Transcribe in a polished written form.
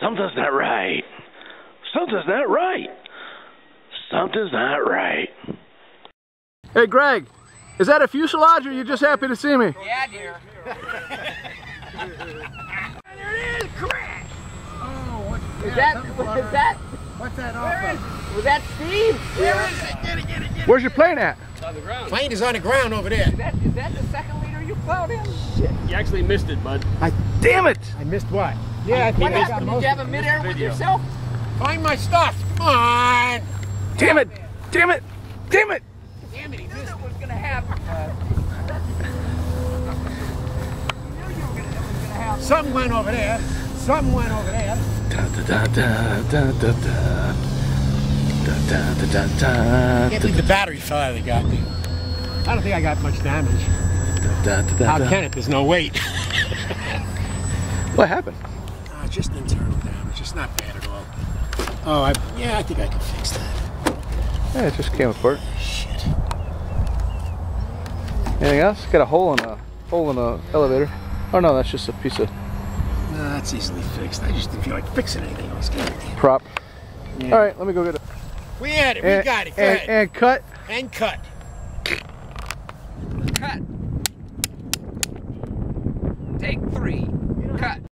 Something's not right. Something's not right. Something's not right. Hey, Greg, is that a fuselage or are you just happy to see me? Yeah, dear. There it is, crash! Oh, what's that? What's that Where is off it? Was that Steve? Where is it? Get it. Where's your plane at? It's on the ground. Plane is on the ground over there. Is that the second leader you plowed in? Shit. You actually missed it, bud. Damn it! I missed what? Yeah, I What think I got happened? Did most you have a of it. midair with Video. yourself? Find my stuff. Come on. Damn it! Damn it! Damn it! Damn it, he missed it. Was gonna happen. You knew it was gonna happen. Something went over there. Something went over there. Can't believe the battery fell out of the goddamn. I don't think I got much damage. How can it? There's no weight. What happened? Just internal damage. It's not bad at all. Oh, I think I can fix that. Yeah, it just came apart. Shit. Anything else? Got a hole in the elevator. Oh no, that's just a piece of No, that's easily fixed. I just didn't feel like fixing anything else. prop. Yeah. All right, let me go get it. We had it. We got it. Go ahead. And cut. And cut. Cut. Take 3. Cut.